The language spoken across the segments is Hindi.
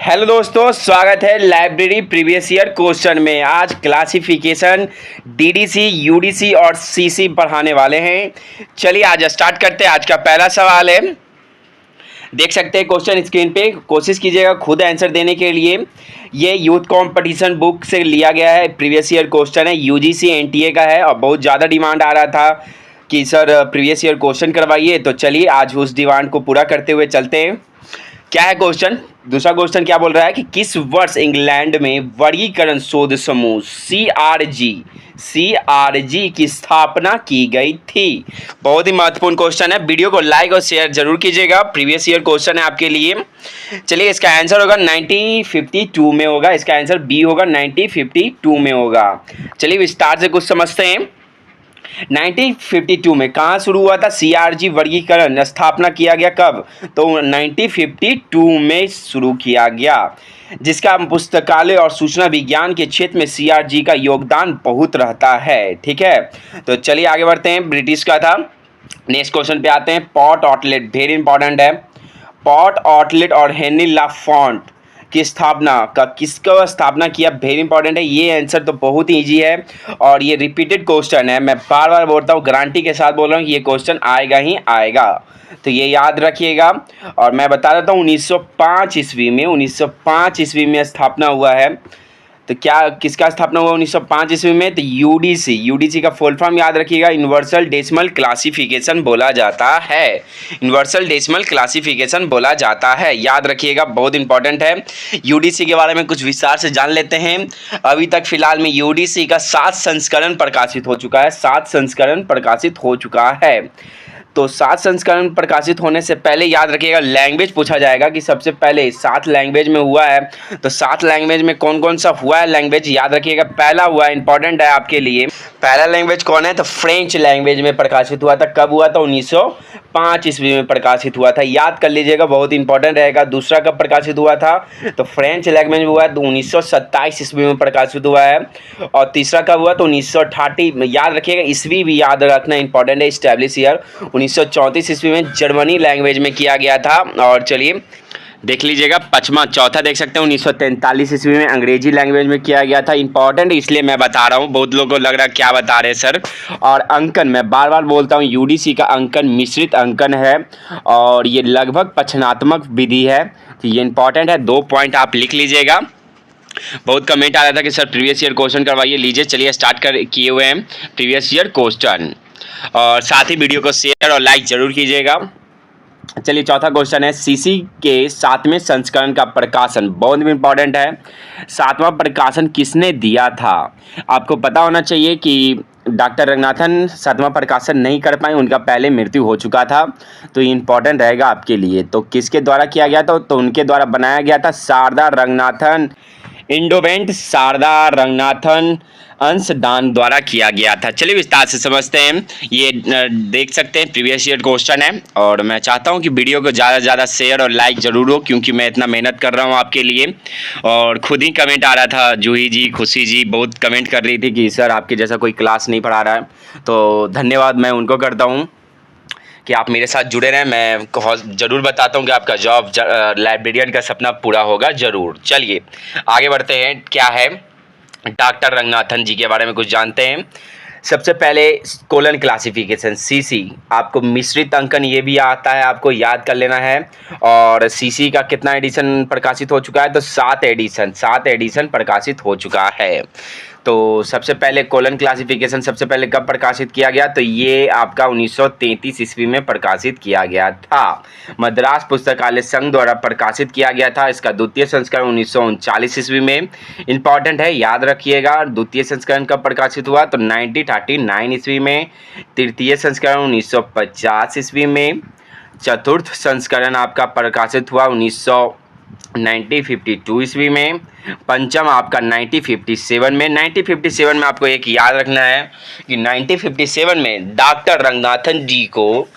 हेलो दोस्तों, स्वागत है लाइब्रेरी प्रीवियस ईयर क्वेश्चन में। आज क्लासिफिकेशन डीडीसी, यूडीसी और सीसी पढ़ाने वाले हैं। चलिए आज स्टार्ट करते हैं। आज का पहला सवाल है, देख सकते हैं क्वेश्चन स्क्रीन पे। कोशिश कीजिएगा खुद आंसर देने के लिए। ये यूथ कंपटीशन बुक से लिया गया है, प्रीवियस ईयर क्वेश्चन है, यूजीसी एनटीए का है और बहुत ज़्यादा डिमांड आ रहा था कि सर प्रीवियस ईयर क्वेश्चन करवाइए। तो चलिए आज उस डिमांड को पूरा करते हुए चलते हैं। क्या है क्वेश्चन? दूसरा क्वेश्चन क्या बोल रहा है कि किस वर्ष इंग्लैंड में वर्गीकरण शोध समूह सीआरजी की स्थापना की गई थी? बहुत ही महत्वपूर्ण क्वेश्चन है। वीडियो को लाइक और शेयर जरूर कीजिएगा। प्रीवियस ईयर क्वेश्चन है आपके लिए। चलिए इसका आंसर होगा 1952 में होगा। इसका आंसर बी होगा, 1952 में होगा। चलिए विस्तार से कुछ समझते हैं। 1952 में कहाँ शुरू हुआ था सीआरजी वर्गीकरण? स्थापना किया गया कब? तो 1952 में शुरू किया गया, जिसका पुस्तकालय और सूचना विज्ञान के क्षेत्र में सीआरजी का योगदान बहुत रहता है। ठीक है, तो चलिए आगे बढ़ते हैं। ब्रिटिश का था। नेक्स्ट क्वेश्चन पे आते हैं। पॉट ऑटलेट वेरी इंपॉर्टेंट है। पॉट ऑटलेट और हेनरी लाफॉन्ट की स्थापना का किसका स्थापना किया? वेरी इंपॉर्टेंट है। ये आंसर तो बहुत ही ईजी है और ये रिपीटेड क्वेश्चन है। मैं बार बार बोलता हूँ, गारंटी के साथ बोल रहा हूँ कि ये क्वेश्चन आएगा ही आएगा, तो ये याद रखिएगा। और मैं बता देता हूँ 1905 ईस्वी में स्थापना हुआ है। तो क्या किसका स्थापना हुआ 1905 ईस्वी में? तो यूडीसी का फुल फॉर्म याद रखिएगा, यूनिवर्सल डेसिमल क्लासिफिकेशन बोला जाता है। यूनिवर्सल डेसिमल क्लासिफिकेशन बोला जाता है, याद रखिएगा, बहुत इंपॉर्टेंट है। यूडीसी के बारे में कुछ विस्तार से जान लेते हैं। अभी तक फिलहाल में यूडीसी का 7 संस्करण प्रकाशित हो चुका है। 7 संस्करण प्रकाशित हो चुका है। तो 7 संस्करण प्रकाशित होने से पहले याद रखिएगा लैंग्वेज पूछा जाएगा कि सबसे पहले 7 लैंग्वेज में हुआ है। तो 7 लैंग्वेज में कौन कौन सा हुआ है लैंग्वेज याद रखिएगा। पहला हुआ, इंपॉर्टेंट है आपके लिए, पहला लैंग्वेज कौन है? तो फ्रेंच लैंग्वेज में प्रकाशित हुआ था। कब हुआ था? 1905 ईस्वी में प्रकाशित हुआ था, याद कर लीजिएगा, बहुत इंपॉर्टेंट रहेगा। दूसरा कब प्रकाशित हुआ था? तो फ्रेंच लैंग्वेज में हुआ है, 1927 ईस्वी में प्रकाशित हुआ है। और तीसरा कब हुआ? तो 1930 में, याद रखिएगा, ईस्वी भी याद रखना इंपॉर्टेंट है। एस्टैब्लिश ईयर 1934 ईस्वी में जर्मनी लैंग्वेज में किया गया था। और चलिए देख लीजिएगा चौथा देख सकते हैं 1943 ईस्वी में अंग्रेजी लैंग्वेज में किया गया था। इंपॉर्टेंट इसलिए मैं बता रहा हूँ, बहुत लोगों को लग रहा है क्या बता रहे सर। और अंकन, मैं बार बार बोलता हूँ, यूडीसी का अंकन मिश्रित अंकन है और ये लगभग पक्षात्मक विधि है। तो ये इंपॉर्टेंट है। 2 पॉइंट आप लिख लीजिएगा। बहुत कमेंट आ रहा था कि सर प्रीवियस ईयर क्वेश्चन करवाइए। लीजिए चलिए स्टार्ट किए हुए हैं प्रीवियस ईयर क्वेश्चन, और साथ ही वीडियो को शेयर और लाइक जरूर कीजिएगा। चलिए चौथा क्वेश्चन है, सीसी के 7वें संस्करण का प्रकाशन, बहुत इंपॉर्टेंट है। 7वां प्रकाशन किसने दिया था? आपको पता होना चाहिए कि डॉक्टर रंगनाथन 7वां प्रकाशन नहीं कर पाए, उनका पहले मृत्यु हो चुका था। तो ये इंपॉर्टेंट रहेगा आपके लिए। तो किसके द्वारा किया गया था? तो उनके द्वारा बनाया गया था, शारदा रंगनाथन, इंडोवेंट शारदा रंगनाथन अंशदान द्वारा किया गया था। चलिए विस्तार से समझते हैं। ये देख सकते हैं प्रीवियस ईयर क्वेश्चन है और मैं चाहता हूं कि वीडियो को ज़्यादा से ज़्यादा शेयर और लाइक जरूर हो, क्योंकि मैं इतना मेहनत कर रहा हूं आपके लिए। और खुद ही कमेंट आ रहा था, जूही जी, खुशी जी बहुत कमेंट कर रही थी कि सर आपके जैसा कोई क्लास नहीं पढ़ा रहा है। तो धन्यवाद मैं उनको करता हूँ कि आप मेरे साथ जुड़े रहें। मैं ज़रूर बताता हूँ कि आपका जॉब लाइब्रेरियन का सपना पूरा होगा ज़रूर। चलिए आगे बढ़ते हैं। क्या है, डॉक्टर रंगनाथन जी के बारे में कुछ जानते हैं। सबसे पहले कोलन क्लासिफिकेशन सीसी, आपको मिश्रित अंकन ये भी आता है, आपको याद कर लेना है। और सीसी का कितना एडिशन प्रकाशित हो चुका है? तो 7 एडिशन प्रकाशित हो चुका है। तो सबसे पहले कोलन क्लासिफिकेशन सबसे पहले कब प्रकाशित किया गया? तो ये आपका 1933 ईस्वी में प्रकाशित किया गया था। मद्रास पुस्तकालय संघ द्वारा प्रकाशित किया गया था। इसका द्वितीय संस्करण 1939 ईस्वी में। इंपॉर्टेंट है, याद रखिएगा। द्वितीय संस्करण कब प्रकाशित हुआ? तो 1939 ईस्वी में। तृतीय संस्करण 1950 ईस्वी में। चतुर्थ संस्करण आपका प्रकाशित हुआ 1952 ईस्वी में। पंचम आपका 1957 में। 1957 में आपको एक याद रखना है कि 1957 में डॉक्टर रंगनाथन जी को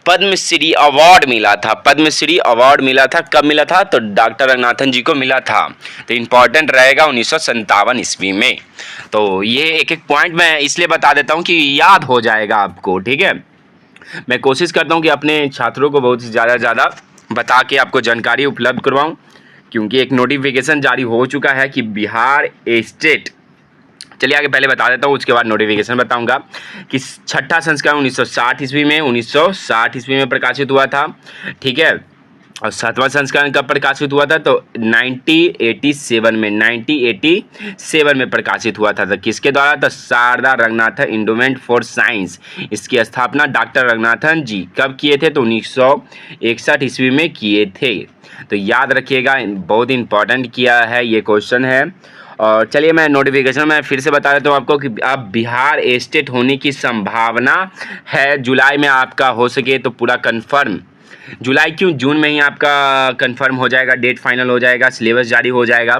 पद्मश्री अवार्ड मिला था। पद्मश्री अवार्ड मिला था, कब मिला था? तो डॉक्टर रंगनाथन जी को मिला था। तो इंपॉर्टेंट रहेगा 1957 ईस्वी में। तो ये एक एक पॉइंट मैं इसलिए बता देता हूँ कि याद हो जाएगा आपको। ठीक है, मैं कोशिश करता हूँ कि अपने छात्रों को बहुत ज़्यादा बता के आपको जानकारी उपलब्ध करवाऊँ। क्योंकि एक नोटिफिकेशन जारी हो चुका है कि बिहार स्टेट, चलिए आगे पहले बता देता हूँ, उसके बाद नोटिफिकेशन बताऊंगा कि छठा संस्करण 1960 ईस्वी में 1960 ईस्वी में प्रकाशित हुआ था, ठीक है। और सातवां संस्करण कब प्रकाशित हुआ था? तो 1987 में प्रकाशित हुआ था। तो किसके द्वारा? तो Sharda Ranganathan endowment for science. इसकी स्थापना डॉक्टर रंगनाथन जी कब किए थे? तो 1961 ईस्वी में किए थे। तो याद रखिएगा, बहुत इंपॉर्टेंट किया है ये क्वेश्चन है। और चलिए मैं नोटिफिकेशन में फिर से बता देता हूँ आपको कि आप बिहार स्टेट होने की संभावना है। जुलाई में आपका हो सके तो पूरा कंफर्म, जुलाई क्यों, जून में ही आपका कंफर्म हो जाएगा, डेट फाइनल हो जाएगा, सिलेबस जारी हो जाएगा।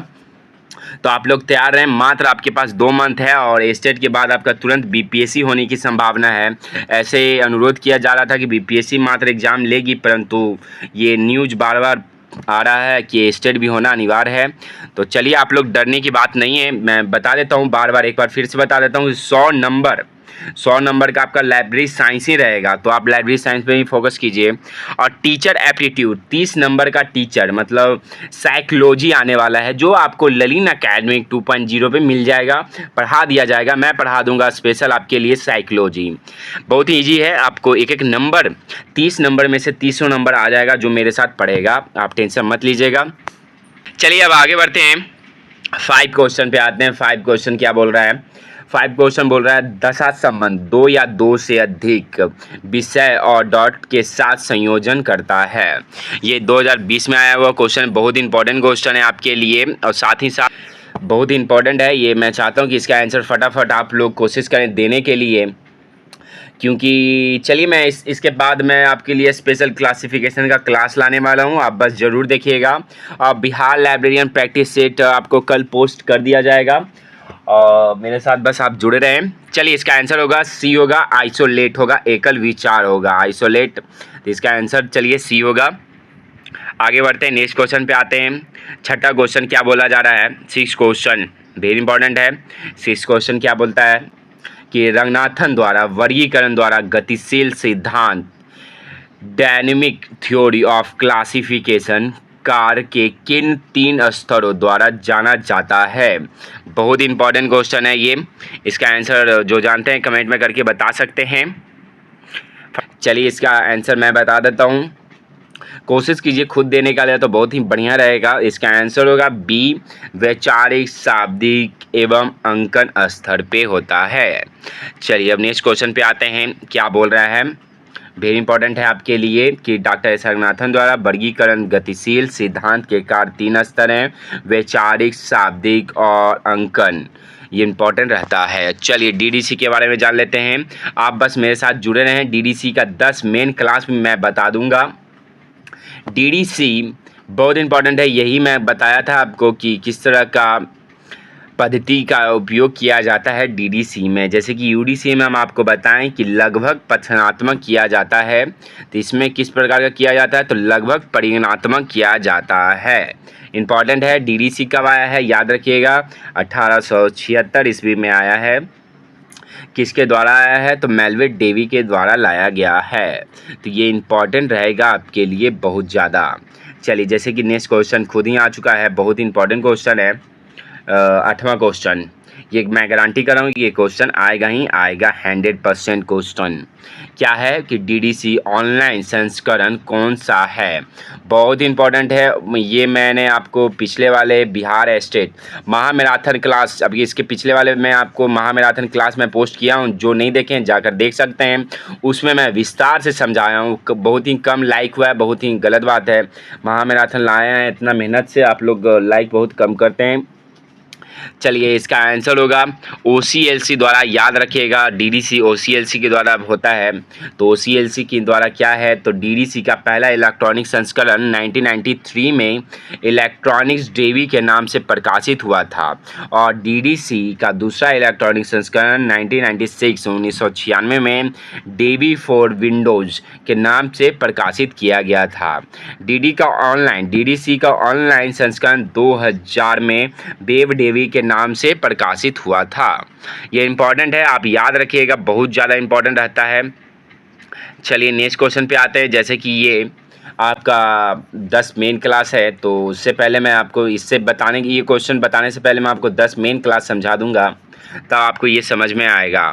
तो आप लोग तैयार रहें, मात्र आपके पास 2 मंथ है और स्टेट के बाद आपका तुरंत बीपीएससी होने की संभावना है। ऐसे अनुरोध किया जा रहा था कि बीपीएससी मात्र एग्जाम लेगी, परंतु ये न्यूज़ बार बार आ रहा है कि स्टेट भी होना अनिवार्य है। तो चलिए, आप लोग डरने की बात नहीं है, मैं बता देता हूँ बार बार, एक बार फिर से बता देता हूँ। 100 नंबर का आपका लाइब्रेरी साइंस ही रहेगा, तो आप लाइब्रेरी साइंस पे ही फोकस कीजिए। और टीचर एप्टीट्यूड 30 नंबर का टीचर मतलब साइकोलॉजी आने वाला है, जो आपको ललिन एकेडमिक 2.0 पे मिल जाएगा, पढ़ा दिया जाएगा, मैं पढ़ा दूंगा स्पेशल आपके लिए साइकोलॉजी। बहुत ही ईजी है, आपको एक एक नंबर 30 नंबर में से 30 नंबर आ जाएगा जो मेरे साथ पढ़ेगा, आप टेंशन मत लीजिएगा। चलिए अब आगे बढ़ते हैं, 5 क्वेश्चन पे आते हैं। 5 क्वेश्चन क्या बोल रहा है? 5 क्वेश्चन बोल रहा है दशा संबंध 2 या 2 से अधिक विषय और डॉट के साथ संयोजन करता है। ये 2020 में आया हुआ क्वेश्चन, बहुत इंपॉर्टेंट क्वेश्चन है आपके लिए और साथ ही साथ बहुत इंपॉर्टेंट है ये। मैं चाहता हूँ कि इसका आंसर फटाफट आप लोग कोशिश करें देने के लिए, क्योंकि चलिए मैं इसके बाद मैं आपके लिए स्पेशल क्लासिफिकेशन का क्लास लाने वाला हूं, आप बस ज़रूर देखिएगा। और बिहार लाइब्रेरियन प्रैक्टिस सेट आपको कल पोस्ट कर दिया जाएगा और मेरे साथ बस आप जुड़े रहें। चलिए इसका आंसर होगा सी होगा, आइसोलेट होगा, एकल विचार होगा, आइसोलेट। तो इसका आंसर चलिए सी होगा। आगे बढ़ते हैं, नेक्स्ट क्वेश्चन पे आते हैं। छठा क्वेश्चन क्या बोला जा रहा है? 6 क्वेश्चन वेरी इंपॉर्टेंट है। 6 क्वेश्चन क्या बोलता है कि रंगनाथन द्वारा वर्गीकरण द्वारा गतिशील सिद्धांत dynamic theory of classification car के किन 3 स्तरों द्वारा जाना जाता है? बहुत इंपॉर्टेंट क्वेश्चन है ये, इसका आंसर जो जानते हैं कमेंट में करके बता सकते हैं। चलिए इसका आंसर मैं बता देता हूँ, कोशिश कीजिए खुद देने का लिए तो बहुत ही बढ़िया रहेगा। इसका आंसर होगा बी, वैचारिक शाब्दिक एवं अंकन स्तर पे होता है। चलिए अब नेक्स्ट क्वेश्चन पे आते हैं, क्या बोल रहा है? वेरी इंपॉर्टेंट है आपके लिए कि डॉक्टर एस रंगनाथन द्वारा वर्गीकरण गतिशील सिद्धांत के कार्य 3 स्तर हैं, वैचारिक शाब्दिक और अंकन, ये इंपॉर्टेंट रहता है। चलिए डीडीसी के बारे में जान लेते हैं, आप बस मेरे साथ जुड़े रहें। डीडीसी का 10 मेन क्लास में मैं बता दूंगा। डीडीसी बहुत इंपॉर्टेंट है, यही मैं बताया था आपको कि किस तरह का पद्धति का उपयोग किया जाता है डीडीसी में। जैसे कि यूडीसी में हम आपको बताएं कि लगभग पठनात्मक किया जाता है, तो इसमें किस प्रकार का किया जाता है? तो लगभग परिगणनात्मक किया जाता है। इंपॉर्टेंट है। डीडीसी कब आया है? याद रखिएगा 1876 ईस्वी में आया है। किसके द्वारा आया है? तो मेल्विन डेवी के द्वारा लाया गया है। तो ये इंपॉर्टेंट रहेगा आपके लिए बहुत ज़्यादा। चलिए जैसे कि नेक्स्ट क्वेश्चन खुद ही आ चुका है, बहुत इंपॉर्टेंट क्वेश्चन है। 8वां क्वेश्चन, ये मैं गारंटी कर रहा हूँ कि ये क्वेश्चन आएगा ही आएगा, 100% क्वेश्चन। क्या है कि डीडीसी ऑनलाइन संस्करण कौन सा है? बहुत इंपॉर्टेंट है ये। मैंने आपको पिछले वाले बिहार स्टेट महामैराथन क्लास, अभी इसके पिछले वाले मैं आपको महामैराथन क्लास में पोस्ट किया हूँ, जो नहीं देखें जाकर देख सकते हैं। उसमें मैं विस्तार से समझाया हूँ, बहुत ही कम लाइक हुआ है, बहुत ही गलत बात है। महामैराथन लाए हैं इतना मेहनत से, आप लोग लाइक बहुत कम करते हैं। चलिए इसका आंसर होगा OCLC द्वारा, याद रखिएगा डीडीसी OCLC के द्वारा होता है। तो OCLC के द्वारा क्या है? तो डीडीसी का पहला इलेक्ट्रॉनिक संस्करण 1993 में इलेक्ट्रॉनिक्स डेवी के नाम से प्रकाशित हुआ था और डीडीसी का दूसरा इलेक्ट्रॉनिक संस्करण 1996 में डेवी फॉर विंडोज के नाम से प्रकाशित किया गया था। डीडीसी का ऑनलाइन संस्करण 2000 में वेब डेवी के नाम से प्रकाशित हुआ था। ये इंपॉर्टेंट है, आप याद रखिएगा, बहुत ज़्यादा इंपॉर्टेंट रहता है। चलिए नेक्स्ट क्वेश्चन पे आते हैं, जैसे कि ये आपका 10 मेन क्लास है। तो उससे पहले मैं आपको इससे बताने की, ये क्वेश्चन बताने से पहले मैं आपको 10 मेन क्लास समझा दूंगा, तब आपको ये समझ में आएगा।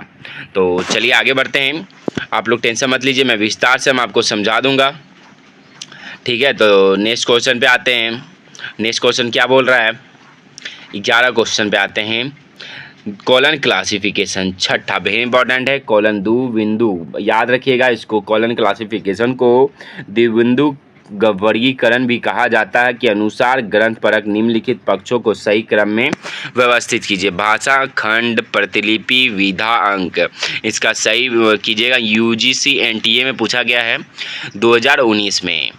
तो चलिए आगे बढ़ते हैं, आप लोग टेंशन मत लीजिए, मैं विस्तार से मैं आपको समझा दूंगा। ठीक है, तो नेक्स्ट क्वेश्चन पे आते हैं। नेक्स्ट क्वेश्चन क्या बोल रहा है, 11 क्वेश्चन पे आते हैं। कॉलन क्लासिफिकेशन छठा वेरी इंपॉर्टेंट है। कॉलन द्विबिंदु, याद रखिएगा इसको, कॉलन क्लासिफिकेशन को द्विबिंदु वर्गीकरण भी कहा जाता है कि अनुसार ग्रंथ परक निम्नलिखित पक्षों को सही क्रम में व्यवस्थित कीजिए। भाषा, खंड, प्रतिलिपि, विधा, अंक। इसका सही कीजिएगा। यूजीसी एनटीए में पूछा गया है 2019 में।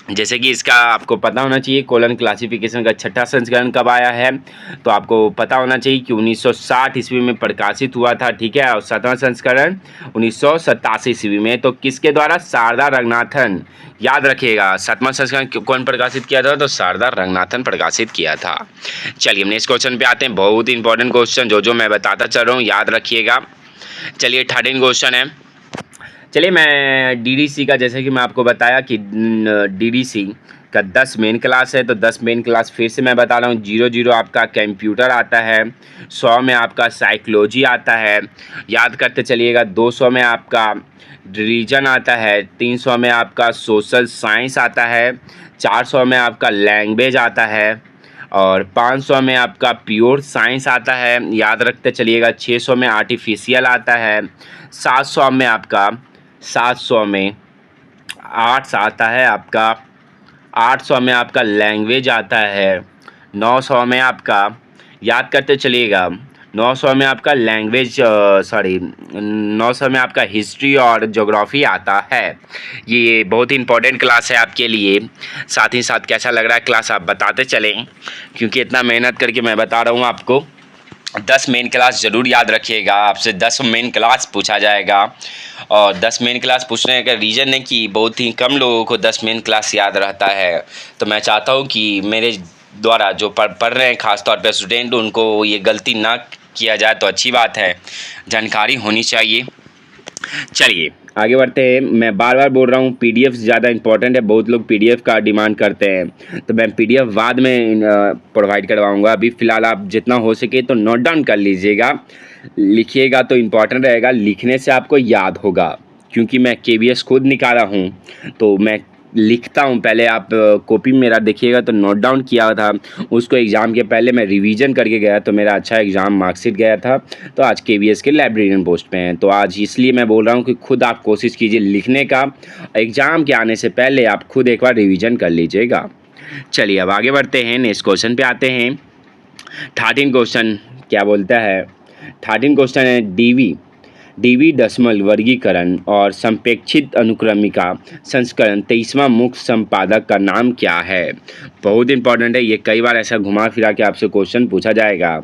जैसे कि इसका आपको पता होना चाहिए कॉलन क्लासिफिकेशन का छठा संस्करण कब आया है, तो आपको पता होना चाहिए कि 1960 ईस्वी में प्रकाशित हुआ था। ठीक है, और सातवां संस्करण 1987 ईस्वी में। तो किसके द्वारा, शारदा रंगनाथन। याद रखिएगा, सातवां संस्करण कौन प्रकाशित किया था, तो शारदा रंगनाथन प्रकाशित किया था। चलिए नेक्स्ट क्वेश्चन पे आते हैं, बहुत इंपॉर्टेंट क्वेश्चन जो मैं बताता चल रहा हूँ, याद रखिएगा। चलिए 13 क्वेश्चन है। चलिए मैं डीडीसी का, जैसे कि मैं आपको बताया कि डीडीसी का 10 मेन क्लास है, तो 10 मेन क्लास फिर से मैं बता रहा हूँ। 00 आपका कंप्यूटर आता है, 100 में आपका साइकोलॉजी आता है, याद करते चलिएगा। 200 में आपका रिलीजन आता है, 300 में आपका सोशल साइंस आता है, 400 में आपका लैंग्वेज आता है, और 500 में आपका प्योर साइंस आता है, याद रखते चलिएगा। 600 में आर्टिफिशियल आता है, 700 में आपका 700 में आर्ट्स आता है आपका, 800 में आपका लैंग्वेज आता है, 900 में आपका, याद करते चलिएगा, 900 में आपका लैंग्वेज 900 में आपका हिस्ट्री और ज्योग्राफी आता है। ये बहुत ही इंपॉर्टेंट क्लास है आपके लिए। साथ ही साथ कैसा लग रहा है क्लास आप बताते चलें, क्योंकि इतना मेहनत करके मैं बता रहा हूँ आपको। 10 मेन क्लास ज़रूर याद रखिएगा, आपसे 10 मेन क्लास पूछा जाएगा। और 10 मेन क्लास पूछने का रीज़न है कि बहुत ही कम लोगों को 10 मेन क्लास याद रहता है। तो मैं चाहता हूँ कि मेरे द्वारा जो पढ़ रहे हैं ख़ासतौर पर स्टूडेंट, उनको ये गलती ना किया जाए तो अच्छी बात है, जानकारी होनी चाहिए। चलिए आगे बढ़ते हैं। मैं बार बार बोल रहा हूँ पीडीएफ ज़्यादा इंपॉर्टेंट है, बहुत लोग पीडीएफ का डिमांड करते हैं, तो मैं पीडीएफ बाद में प्रोवाइड करवाऊँगा। अभी फ़िलहाल आप जितना हो सके तो नोट डाउन कर लीजिएगा, लिखिएगा तो इम्पॉर्टेंट रहेगा, लिखने से आपको याद होगा। क्योंकि मैं केवीएस खुद निकाला हूँ, तो मैं लिखता हूँ पहले। आप कॉपी मेरा देखिएगा तो नोट डाउन किया था, उसको एग्ज़ाम के पहले मैं रिवीजन करके गया, तो मेरा अच्छा एग्ज़ाम मार्कशीट गया था। तो आज केवीएस के लाइब्रेरियन पोस्ट पे हैं, तो आज इसलिए मैं बोल रहा हूँ कि खुद आप कोशिश कीजिए लिखने का, एग्ज़ाम के आने से पहले आप खुद एक बार रिविज़न कर लीजिएगा। चलिए अब आगे बढ़ते हैं, नेक्स्ट क्वेश्चन पे आते हैं। 13 क्वेश्चन क्या बोलता है, 13 क्वेश्चन है डीवी दशमलव वर्गीकरण और संपेक्षित अनुक्रमिका संस्करण 23वां मुख्य संपादक का नाम क्या है। बहुत इंपॉर्टेंट है ये, कई बार ऐसा घुमा फिरा के आपसे क्वेश्चन पूछा जाएगा।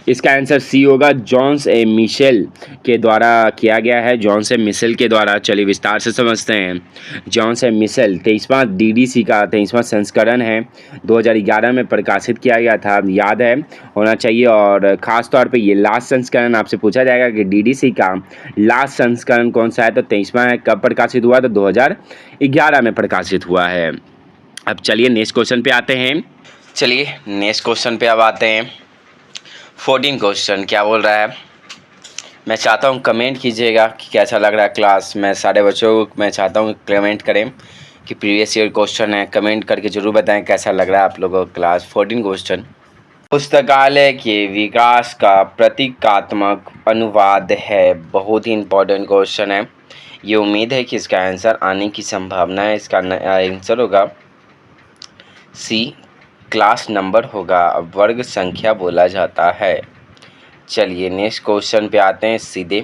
इसका आंसर सी होगा, जॉन्स ए मिशेल के द्वारा किया गया है, जॉन्स ए मिशेल के द्वारा। चलिए विस्तार से समझते हैं। जॉन्स ए मिशेल 23वां डीडीसी का 23वां संस्करण है, 2011 में प्रकाशित किया गया था, याद है होना चाहिए। और ख़ास तौर पे ये लास्ट संस्करण आपसे पूछा जाएगा कि डीडीसी का लास्ट संस्करण कौन सा है, तो 23वां है। कब प्रकाशित हुआ, तो 2011 में प्रकाशित हुआ है। अब चलिए नेक्स्ट क्वेश्चन पे आते हैं। चलिए नेक्स्ट क्वेश्चन पे अब आते हैं। 14 क्वेश्चन क्या बोल रहा है, मैं चाहता हूँ कमेंट कीजिएगा कि कैसा लग रहा है क्लास। मैं सारे बच्चों को मैं चाहता हूँ कमेंट करें कि प्रीवियस ईयर क्वेश्चन है, कमेंट करके ज़रूर बताएं कैसा लग रहा है आप लोगों को क्लास। 14 क्वेश्चन, पुस्तकालय के विकास का प्रतीकात्मक अनुवाद है। बहुत ही इंपॉर्टेंट क्वेश्चन है ये, उम्मीद है कि इसका आंसर आने की संभावना है। इसका आंसर होगा सी, क्लास नंबर होगा, वर्ग संख्या बोला जाता है। चलिए नेक्स्ट क्वेश्चन पे आते हैं सीधे।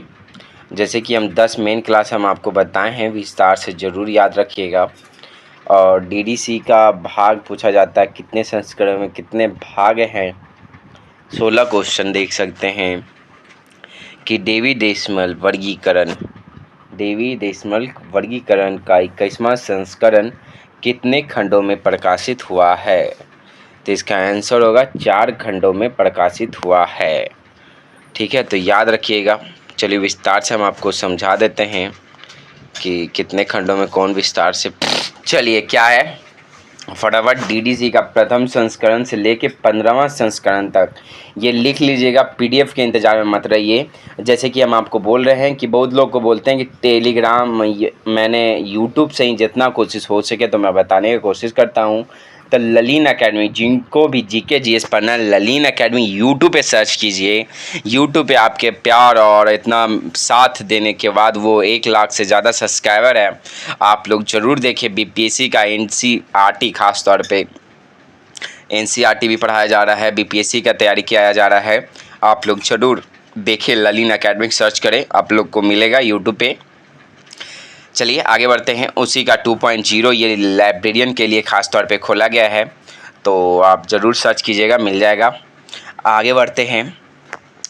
जैसे कि हम 10 मेन क्लास हम आपको बताए हैं, विस्तार से ज़रूर याद रखिएगा। और डीडीसी का भाग पूछा जाता है, कितने संस्करण में कितने भाग हैं, 16 क्वेश्चन देख सकते हैं कि डेवी डेसिमल वर्गीकरण का 21वां संस्करण कितने खंडों में प्रकाशित हुआ है, तो इसका आंसर होगा 4 खंडों में प्रकाशित हुआ है। ठीक है, तो याद रखिएगा। चलिए विस्तार से हम आपको समझा देते हैं कि कितने खंडों में कौन विस्तार से, चलिए क्या है फटाफट, डीडीसी का प्रथम संस्करण से लेके 15वां संस्करण तक ये लिख लीजिएगा। पीडीएफ के इंतजार में मत रहिए। जैसे कि हम आपको बोल रहे हैं कि बहुत लोग को बोलते हैं कि टेलीग्राम, मैंने यूट्यूब से ही जितना कोशिश हो सके तो मैं बताने की कोशिश करता हूँ। तो ललीन एकेडमी, जिनको भी जीके जीएस पढ़ना है, ललीन एकेडमी यूट्यूब पे सर्च कीजिए। यूट्यूब पे आपके प्यार और इतना साथ देने के बाद वो 1 लाख से ज़्यादा सब्सक्राइबर है, आप लोग ज़रूर देखिए। बीपीएससी का एनसीईआरटी, खास तौर पे एनसीईआरटी भी पढ़ाया जा रहा है, बीपीएससी का तैयारी किया जा रहा है। आप लोग ज़रूर देखिए, ललीन एकेडमिक सर्च करें, आप लोग को मिलेगा यूट्यूब पे। चलिए आगे बढ़ते हैं। उसी का 2.0 ये लाइब्रेरियन के लिए ख़ास तौर पे खोला गया है, तो आप ज़रूर सर्च कीजिएगा, मिल जाएगा। आगे बढ़ते हैं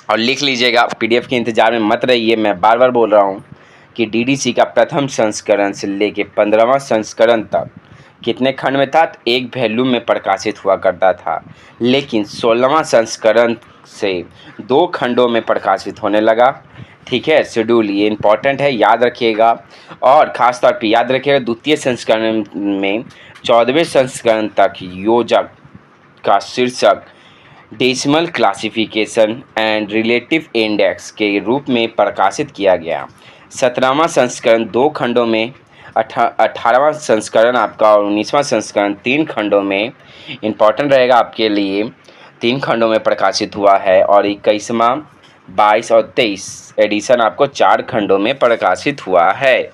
और लिख लीजिएगा, पीडीएफ के इंतज़ार में मत रहिए। मैं बार बार बोल रहा हूँ कि डीडीसी का प्रथम संस्करण से लेके 15वां संस्करण तक कितने खंड में था? तो एक वॉल्यूम में प्रकाशित हुआ करता था, लेकिन 16वां संस्करण से 2 खंडों में प्रकाशित होने लगा। ठीक है, शेड्यूल ये इम्पॉर्टेंट है, याद रखिएगा। और ख़ास तौर पे याद रखिएगा, द्वितीय संस्करण में 14वें संस्करण तक योजक का शीर्षक decimal classification and relative index के रूप में प्रकाशित किया गया। 17वां संस्करण 2 खंडों में, 18वां संस्करण आपका और 19वां संस्करण 3 खंडों में, इम्पॉर्टेंट रहेगा आपके लिए, 3 खंडों में प्रकाशित हुआ है। और 21वां, 22 और 23 एडिशन आपको 4 खंडों में प्रकाशित हुआ है।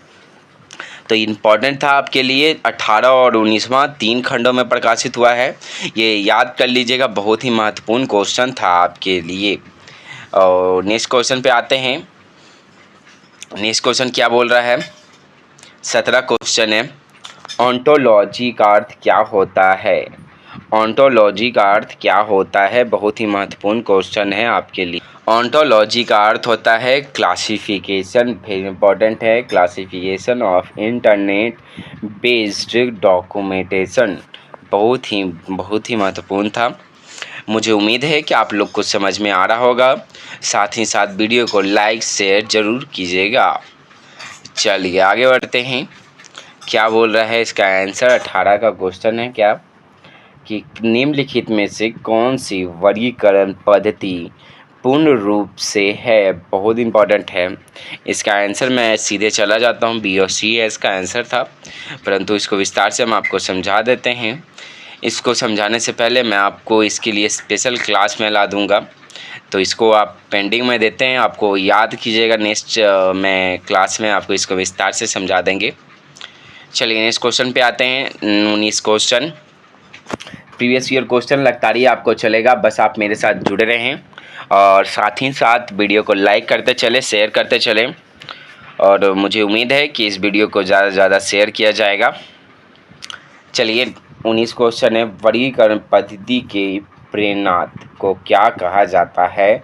तो इम्पॉर्टेंट था आपके लिए, 18 और 19वां 3 खंडों में प्रकाशित हुआ है, ये याद कर लीजिएगा, बहुत ही महत्वपूर्ण क्वेश्चन था आपके लिए। और नेक्स्ट क्वेश्चन पे आते हैं। नेक्स्ट क्वेश्चन क्या बोल रहा है? 17 क्वेश्चन है, ऑन्टोलॉजी का अर्थ क्या होता है? ऑन्टोलॉजी का अर्थ क्या होता है? बहुत ही महत्वपूर्ण क्वेश्चन है आपके लिए। ऑन्टोलॉजी का अर्थ होता है क्लासिफिकेशन, वेरी इंपॉर्टेंट है, classification of internet based documentation. बहुत ही महत्वपूर्ण था। मुझे उम्मीद है कि आप लोग को समझ में आ रहा होगा। साथ ही साथ वीडियो को लाइक शेयर ज़रूर कीजिएगा। चलिए आगे बढ़ते हैं। क्या बोल रहा है इसका आंसर? 18 का क्वेश्चन है क्या कि निम्नलिखित में से कौन सी वर्गीकरण पद्धति पूर्ण रूप से है? बहुत इंपॉर्टेंट है। इसका आंसर मैं सीधे चला जाता हूँ, बी और सी है इसका आंसर था, परंतु इसको विस्तार से हम आपको समझा देते हैं। इसको समझाने से पहले मैं आपको इसके लिए स्पेशल क्लास में ला दूँगा, तो इसको आप पेंडिंग में देते हैं, आपको याद कीजिएगा, नेक्स्ट मैं क्लास में आपको इसको विस्तार से समझा देंगे। चलिए नेक्स्ट क्वेश्चन पे आते हैं। 19 क्वेश्चन प्रीवियस ईयर क्वेश्चन लगता रही आपको चलेगा, बस आप मेरे साथ जुड़े रहें और साथ ही साथ वीडियो को लाइक करते चले, शेयर करते चलें। और मुझे उम्मीद है कि इस वीडियो को ज़्यादा से ज़्यादा शेयर किया जाएगा। चलिए 19 क्वेश्चन है, वर्गीकरण पद्धति के प्रेरणार्थ को क्या कहा जाता है?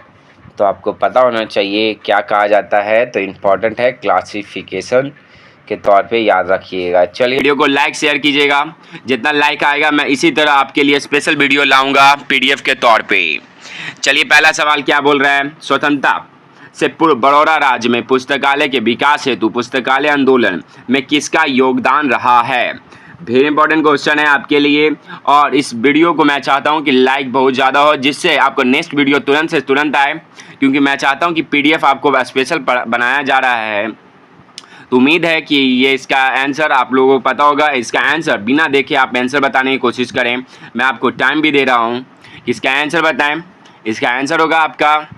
तो आपको पता होना चाहिए क्या कहा जाता है, तो इम्पॉर्टेंट है क्लासिफिकेशन के तौर पे याद रखिएगा। चलिए वीडियो को लाइक शेयर कीजिएगा, जितना लाइक आएगा मैं इसी तरह आपके लिए स्पेशल वीडियो लाऊंगा पीडीएफ के तौर पे। चलिए पहला सवाल क्या बोल रहा है? स्वतंत्रता से पूर्व बड़ौदा राज्य में पुस्तकालय के विकास हेतु पुस्तकालय आंदोलन में किसका योगदान रहा है? वेरी इंपॉर्टेंट क्वेश्चन है आपके लिए। और इस वीडियो को मैं चाहता हूं कि लाइक बहुत ज़्यादा हो, जिससे आपको नेक्स्ट वीडियो तुरंत से तुरंत आए, क्योंकि मैं चाहता हूं कि पीडीएफ आपको स्पेशल बनाया जा रहा है। तो उम्मीद है कि ये इसका आंसर आप लोगों को पता होगा। इसका आंसर बिना देखे आप आंसर बताने की कोशिश करें, मैं आपको टाइम भी दे रहा हूँ, इसका आंसर बताएं। इसका आंसर होगा आपका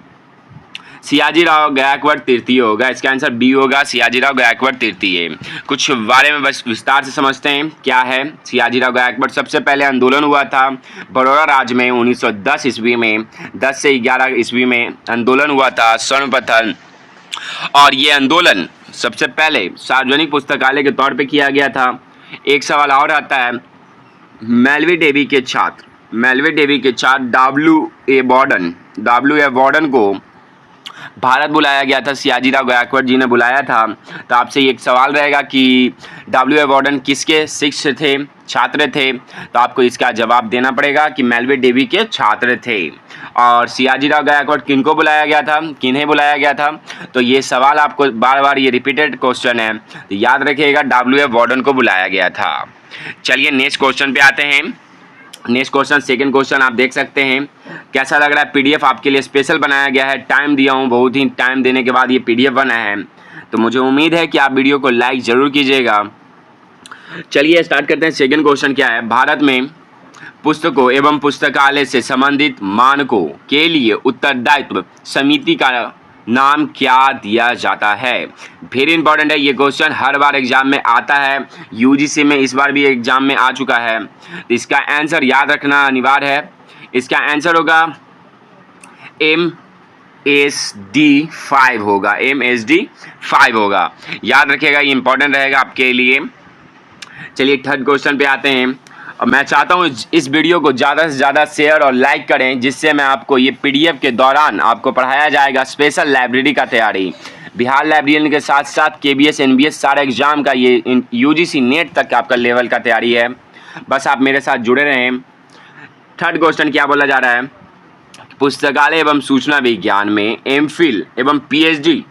सियाजीराव गायकवाड़ तृतीय होगा। इसका आंसर बी होगा, सियाजीराव गायकवाड़ तृतीय। कुछ बारे में बस विस्तार से समझते हैं क्या है सियाजीराव गायकवाड़। सबसे पहले आंदोलन हुआ था बड़ौदा राज्य में 1910 ईस्वी में, 10 से 11 ईस्वी में आंदोलन हुआ था सर्वप्रथम। और ये आंदोलन सबसे पहले सार्वजनिक पुस्तकालय के तौर पे किया गया था। एक सवाल और आता है, मेलवी डेवी के छात्र W.A. वार्डन को भारत बुलाया गया था, सियाजीराव गायकवाड़ जी ने बुलाया था। तो आपसे एक सवाल रहेगा कि W वार्डन किसके शिष्य थे, छात्र थे? तो आपको इसका जवाब देना पड़ेगा कि मेलवी डेवी के छात्र थे। और सियाजीराव गायकवाड़ किनको बुलाया गया था, किन्हें बुलाया गया था? तो ये सवाल आपको बार बार, ये रिपीटेड क्वेश्चन है, तो याद रखिएगा W वार्डन को बुलाया गया था। चलिए नेक्स्ट क्वेश्चन पे आते हैं। नेक्स्ट क्वेश्चन, सेकंड क्वेश्चन आप देख सकते हैं। कैसा लग रहा है? पीडीएफ आपके लिए स्पेशल बनाया गया है, टाइम दिया हूँ, बहुत ही टाइम देने के बाद ये पीडीएफ बना है। तो मुझे उम्मीद है कि आप वीडियो को लाइक ज़रूर कीजिएगा। चलिए स्टार्ट करते हैं। सेकंड क्वेश्चन क्या है? भारत में पुस्तकों एवं पुस्तकालय से संबंधित मानकों के लिए उत्तरदायित्व समिति का नाम क्या दिया जाता है? वेरी इंपॉर्टेंट है ये क्वेश्चन, हर बार एग्जाम में आता है, यूजीसी में इस बार भी एग्जाम में आ चुका है। तो इसका आंसर याद रखना अनिवार्य है। इसका आंसर होगा MSD5 होगा, MSD5 होगा, याद रखिएगा, ये इंपॉर्टेंट रहेगा आपके लिए। चलिए थर्ड क्वेश्चन पे आते हैं। और मैं चाहता हूँ इस वीडियो को ज़्यादा से ज़्यादा शेयर और लाइक करें, जिससे मैं आपको ये पीडीएफ के दौरान आपको पढ़ाया जाएगा स्पेशल लाइब्रेरी का तैयारी। बिहार लाइब्रेरियन के साथ साथ KBS NBS सारे एग्जाम का, ये UGC नेट तक आपका लेवल का तैयारी है। बस आप मेरे साथ जुड़े रहें। थर्ड क्वेश्चन क्या बोला जा रहा है? पुस्तकालय एवं सूचना विज्ञान में MPhil एवं PhD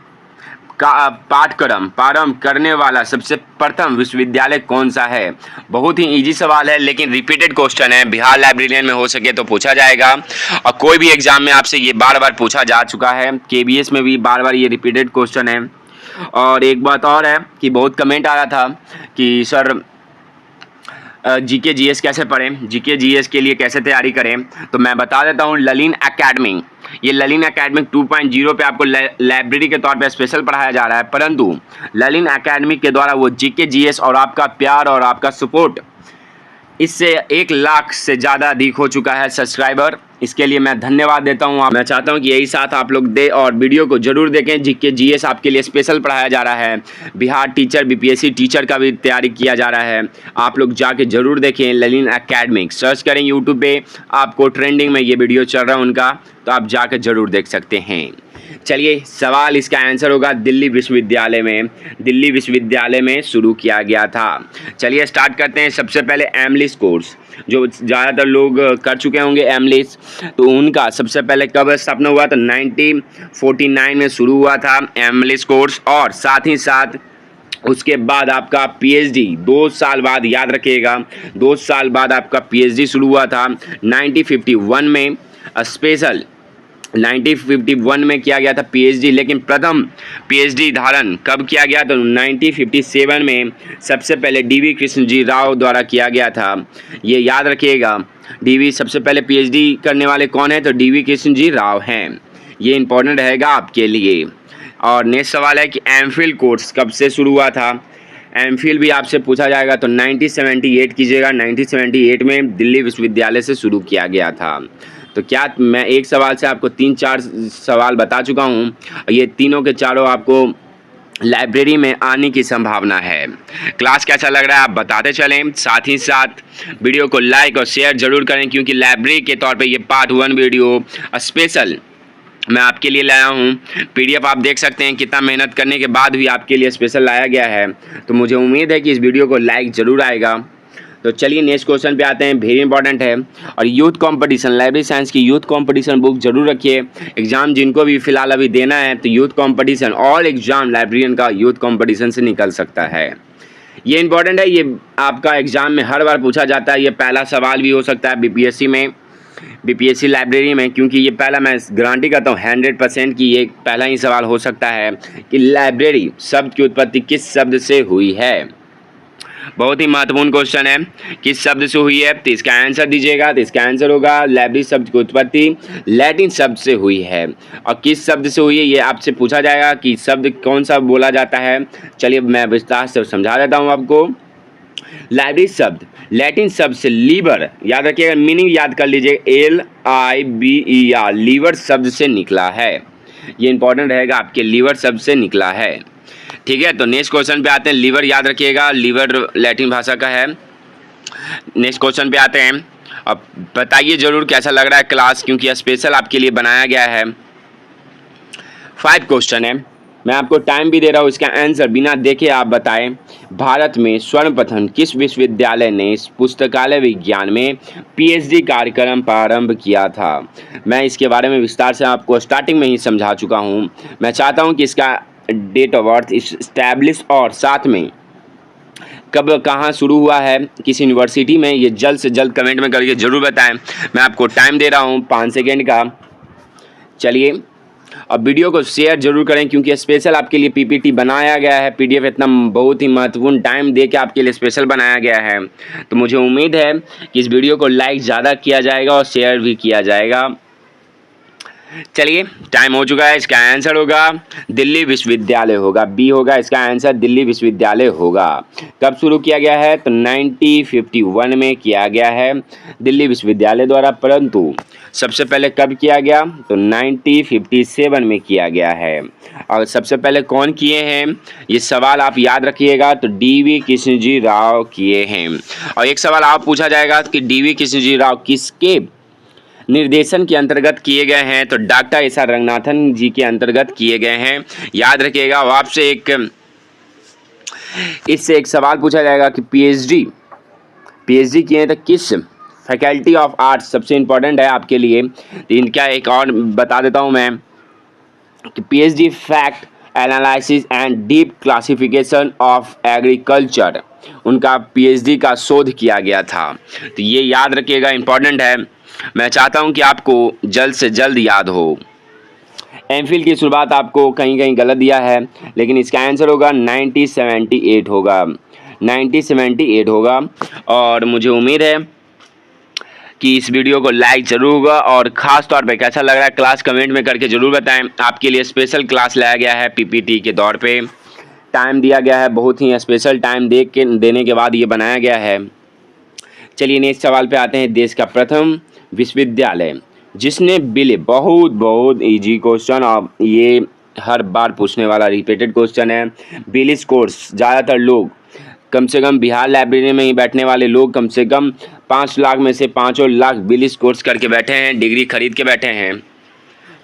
का पाठ्यक्रम प्रारंभ करने वाला सबसे प्रथम विश्वविद्यालय कौन सा है? बहुत ही इजी सवाल है, लेकिन रिपीटेड क्वेश्चन है, बिहार लाइब्रेरियन में हो सके तो पूछा जाएगा, और कोई भी एग्जाम में आपसे ये बार बार पूछा जा चुका है, KBS में भी बार बार ये रिपीटेड क्वेश्चन है। और एक बात और है कि बहुत कमेंट आ रहा था कि सर GK GS कैसे पढ़ें, GK GS के लिए कैसे तैयारी करें? तो मैं बता देता हूँ, ललिन एकेडमी, ये ललिन एकेडमी 2.0 पे आपको लाइब्रेरी के तौर पे स्पेशल पढ़ाया जा रहा है, परंतु ललिन एकेडमी के द्वारा वो GK GS और आपका प्यार और आपका सपोर्ट, इससे 1 लाख से ज़्यादा अधिक हो चुका है सब्सक्राइबर। इसके लिए मैं धन्यवाद देता हूँ। मैं चाहता हूँ कि यही साथ आप लोग दे और वीडियो को जरूर देखें। GK GS आपके लिए स्पेशल पढ़ाया जा रहा है, बिहार टीचर BPSC टीचर का भी तैयारी किया जा रहा है। आप लोग जाके जरूर देखें, ललिन एकेडमिक सर्च करें यूट्यूब पे, आपको ट्रेंडिंग में ये वीडियो चल रहा है उनका, तो आप जाकर जरूर देख सकते हैं। चलिए सवाल, इसका आंसर होगा दिल्ली विश्वविद्यालय में शुरू किया गया था। चलिए स्टार्ट करते हैं। सबसे पहले एमलिस कोर्स, जो ज़्यादातर लोग कर चुके होंगे एमलिस, तो उनका सबसे पहले कब स्थापना हुआ? तो 1949 में शुरू हुआ था एमलिस कोर्स। और साथ ही साथ उसके बाद आपका PhD 2 साल बाद, याद रखिएगा, 2 साल बाद आपका PhD शुरू हुआ था 1951 में। स्पेशल 1951 में किया गया था PhD, लेकिन प्रथम PhD धारण कब किया गया? तो 1957 में सबसे पहले DV कृष्ण जी राव द्वारा किया गया था। ये याद रखिएगा, DV सबसे पहले PhD करने वाले कौन है? तो DV कृष्ण जी राव हैं। ये इंपॉर्टेंट रहेगा आपके लिए। और नेक्स्ट सवाल है कि MPhil कोर्स कब से शुरू हुआ था? MPhil भी आपसे पूछा जाएगा, तो 1978 कीजिएगा, 1978 में दिल्ली विश्वविद्यालय से शुरू किया गया था। तो क्या मैं एक सवाल से आपको 3-4 सवाल बता चुका हूँ, ये तीनों के चारों आपको लाइब्रेरी में आने की संभावना है। क्लास कैसा लग रहा है आप बताते चलें, साथ ही साथ वीडियो को लाइक और शेयर जरूर करें, क्योंकि लाइब्रेरी के तौर पे ये पार्ट 1 वीडियो स्पेशल मैं आपके लिए लाया हूँ। PDF आप देख सकते हैं, कितना मेहनत करने के बाद भी आपके लिए स्पेशल लाया गया है। तो मुझे उम्मीद है कि इस वीडियो को लाइक ज़रूर आएगा। तो चलिए नेक्स्ट क्वेश्चन पे आते हैं, वेरी इंपॉर्टेंट है। और यूथ कंपटीशन, लाइब्रेरी साइंस की यूथ कंपटीशन बुक जरूर रखिए। एग्जाम जिनको भी फिलहाल अभी देना है, तो youth competition, all exam librarian का यूथ कंपटीशन से निकल सकता है। ये इंपॉर्टेंट है, ये आपका एग्जाम में हर बार पूछा जाता है। ये पहला सवाल भी हो सकता है BPSC में, BPSC लाइब्रेरी में, क्योंकि ये पहला, मैं गारंटी करता हूँ 100% की ये पहला ही सवाल हो सकता है कि लाइब्रेरी शब्द की उत्पत्ति किस शब्द से हुई है। बहुत ही महत्वपूर्ण क्वेश्चन है, किस शब्द से हुई है? तो इसका आंसर दीजिएगा। तो इसका आंसर होगा लाइब्रेरी शब्द की उत्पत्ति लैटिन शब्द से हुई है। और किस शब्द से हुई है ये आपसे पूछा जाएगा कि शब्द कौन सा बोला जाता है। चलिए मैं विस्तार से समझा देता हूँ आपको। लाइब्रेरी शब्द लैटिन शब्द से लीवर, याद रखिएगा, मीनिंग याद कर लीजिए, LIBER, लीवर शब्द से निकला है। ये इंपॉर्टेंट रहेगा आपके, लीवर शब्द से निकला है। ठीक है, तो नेक्स्ट क्वेश्चन पे आते हैं। लीवर याद रखिएगा, लीवर लैटिन भाषा का है। नेक्स्ट क्वेश्चन पे आते हैं। अब बताइए जरूर कैसा लग रहा है क्लास, क्योंकि स्पेशल आपके लिए बनाया गया है। 5 क्वेश्चन है, मैं आपको टाइम भी दे रहा हूँ, इसका आंसर बिना देखे आप बताएं। भारत में सर्वप्रथम किस विश्वविद्यालय ने पुस्तकालय विज्ञान में पीएचडी कार्यक्रम प्रारंभ किया था? मैं इसके बारे में विस्तार से आपको स्टार्टिंग में ही समझा चुका हूँ। मैं चाहता हूँ कि इसका डेट ऑफ बर्थ इस्टेब्लिश और साथ में कब कहाँ शुरू हुआ है, किस यूनिवर्सिटी में, ये जल्द से जल्द कमेंट में करके ज़रूर बताएं। मैं आपको टाइम दे रहा हूँ 5 सेकेंड का। चलिए, और वीडियो को शेयर जरूर करें क्योंकि स्पेशल आपके लिए पीपीटी बनाया गया है, पीडीएफ इतना बहुत ही महत्वपूर्ण टाइम दे के आपके लिए स्पेशल बनाया गया है। तो मुझे उम्मीद है कि इस वीडियो को लाइक ज़्यादा किया जाएगा और शेयर भी किया जाएगा। चलिए, टाइम हो चुका है, इसका आंसर होगा दिल्ली विश्वविद्यालय होगा, बी होगा इसका आंसर, दिल्ली विश्वविद्यालय होगा। कब शुरू किया गया है? तो 1951 में किया गया है दिल्ली विश्वविद्यालय द्वारा, परंतु सबसे पहले कब किया गया? तो 1957 में किया गया है। और सबसे पहले कौन किए हैं, ये सवाल आप याद रखिएगा, तो डीवी कृष्णजी राव किए हैं। और एक सवाल आप पूछा जाएगा कि डीवी कृष्णजी राव किसके निर्देशन के अंतर्गत किए गए हैं? तो डॉक्टर एस आर रंगनाथन जी के अंतर्गत किए गए हैं, याद रखिएगा। और आपसे इससे एक सवाल पूछा जाएगा कि पीएचडी किए हैं तो किस फैकल्टी ऑफ आर्ट्स, सबसे इंपॉर्टेंट है आपके लिए। तो इनका एक और बता देता हूं मैं कि PhD fact analysis and deep classification of agriculture, उनका पीएचडी का शोध किया गया था। तो ये याद रखिएगा, इंपॉर्टेंट है। मैं चाहता हूं कि आपको जल्द से जल्द याद हो। एमफिल की शुरुआत आपको कहीं कहीं गलत दिया है, लेकिन इसका आंसर होगा 1978 होगा, 1978 होगा। और मुझे उम्मीद है कि इस वीडियो को लाइक जरूर होगा, और ख़ास तौर पे कैसा लग रहा है क्लास कमेंट में करके ज़रूर बताएं। आपके लिए स्पेशल क्लास लाया गया है पीपीटी के तौर पे, टाइम दिया गया है, बहुत ही स्पेशल टाइम देने के बाद ये बनाया गया है। चलिए नेक्स्ट सवाल पे आते हैं। देश का प्रथम विश्वविद्यालय जिसने विलय, बहुत इजी क्वेश्चन, और ये हर बार पूछने वाला रिपीटेड क्वेश्चन है। बिलिस कोर्स, ज़्यादातर लोग, कम से कम बिहार लाइब्रेरी में ही बैठने वाले लोग कम से कम 5 लाख में से 5 लाख बिलिस कोर्स करके बैठे हैं, डिग्री खरीद के बैठे हैं।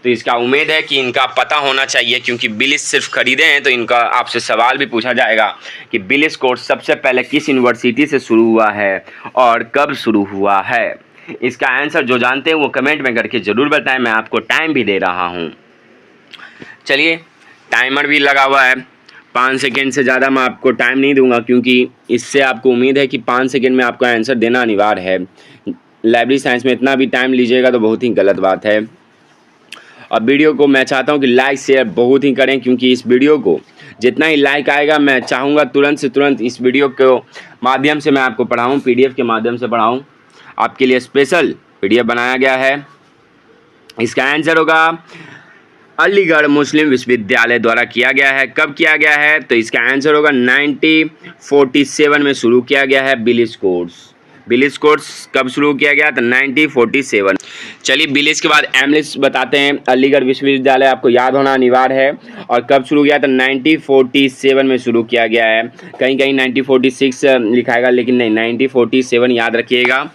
तो इसका उम्मीद है कि इनका पता होना चाहिए, क्योंकि बिलिस सिर्फ खरीदे हैं। तो इनका आपसे सवाल भी पूछा जाएगा कि बिलिस कोर्स सबसे पहले किस यूनिवर्सिटी से शुरू हुआ है और कब शुरू हुआ है। इसका आंसर जो जानते हैं वो कमेंट में करके ज़रूर बताएं। मैं आपको टाइम भी दे रहा हूँ। चलिए, टाइमर भी लगा हुआ है, 5 सेकेंड से ज़्यादा मैं आपको टाइम नहीं दूंगा, क्योंकि इससे आपको उम्मीद है कि 5 सेकेंड में आपका आंसर देना अनिवार्य है। लाइब्रेरी साइंस में इतना भी टाइम लीजिएगा तो बहुत ही गलत बात है। और वीडियो को मैं चाहता हूं कि लाइक शेयर बहुत ही करें, क्योंकि इस वीडियो को जितना ही लाइक आएगा मैं चाहूँगा तुरंत से तुरंत इस वीडियो के माध्यम से मैं आपको पढ़ाऊँ, पीडीएफ के माध्यम से पढ़ाऊँ। आपके लिए स्पेशल पीडीएफ बनाया गया है। इसका आंसर होगा अलीगढ़ मुस्लिम विश्वविद्यालय द्वारा किया गया है। कब किया गया है? तो इसका आंसर होगा 1947 में शुरू किया गया है बिलिस कोर्स। बिलिस कोर्स कब शुरू किया गया? तो 1947। चलिए, बिलिस के बाद एमलिस बताते हैं। अलीगढ़ विश्वविद्यालय आपको याद होना अनिवार्य है। और कब शुरू किया? तो 1947 में शुरू किया गया है। कहीं कहीं 1946 लिखाएगा, लेकिन नहीं, 1947 याद रखिएगा।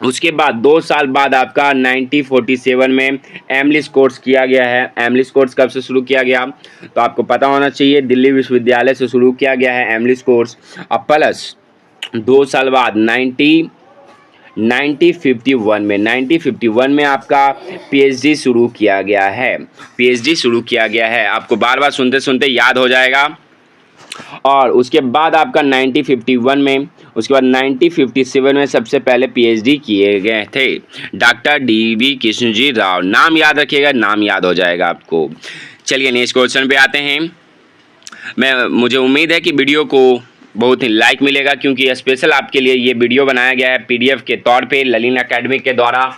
उसके बाद 2 साल बाद आपका 1947 में एमलिस कोर्स किया गया है। एमलिस कोर्स कब से शुरू किया गया? तो आपको पता होना चाहिए, दिल्ली विश्वविद्यालय से शुरू किया गया है एमलिस कोर्स। अब प्लस 2 साल बाद 1951 में आपका पीएचडी शुरू किया गया है। पीएचडी शुरू किया गया है, आपको बार बार सुनते सुनते याद हो जाएगा। और उसके बाद आपका 1951 में, उसके बाद 1957 में सबसे पहले पीएचडी किए गए थे डॉक्टर डीवी कृष्णजी राव। नाम याद रखिएगा, नाम याद हो जाएगा आपको। चलिए नेक्स्ट क्वेश्चन पे आते हैं। मुझे उम्मीद है कि वीडियो को बहुत ही लाइक मिलेगा, क्योंकि स्पेशल आपके लिए ये वीडियो बनाया गया है पीडीएफ के तौर पे ललिन एकेडमी के द्वारा।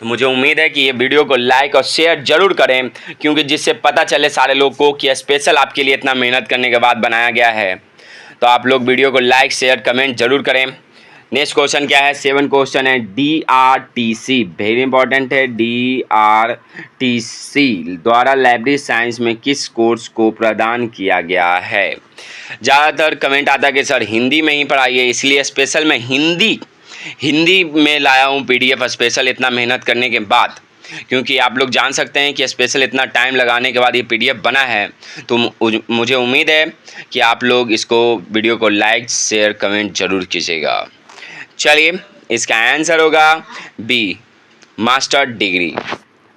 तो मुझे उम्मीद है कि ये वीडियो को लाइक और शेयर जरूर करें, क्योंकि जिससे पता चले सारे लोग को कि स्पेशल आपके लिए इतना मेहनत करने के बाद बनाया गया है। तो आप लोग वीडियो को लाइक शेयर कमेंट जरूर करें। नेक्स्ट क्वेश्चन क्या है? 7 क्वेश्चन है। DRTC, वेरी इंपॉर्टेंट है। DRTC द्वारा लाइब्रेरी साइंस में किस कोर्स को प्रदान किया गया है? ज़्यादातर कमेंट आता है कि सर हिंदी में ही पढ़ाइए, इसलिए स्पेशल मैं हिंदी में लाया हूँ पीडीएफ स्पेशल, इतना मेहनत करने के बाद। क्योंकि आप लोग जान सकते हैं कि स्पेशल इतना टाइम लगाने के बाद ये पीडीएफ बना है, तो मुझे उम्मीद है कि आप लोग इसको वीडियो को लाइक शेयर कमेंट जरूर कीजिएगा। चलिए इसका आंसर होगा B, master degree.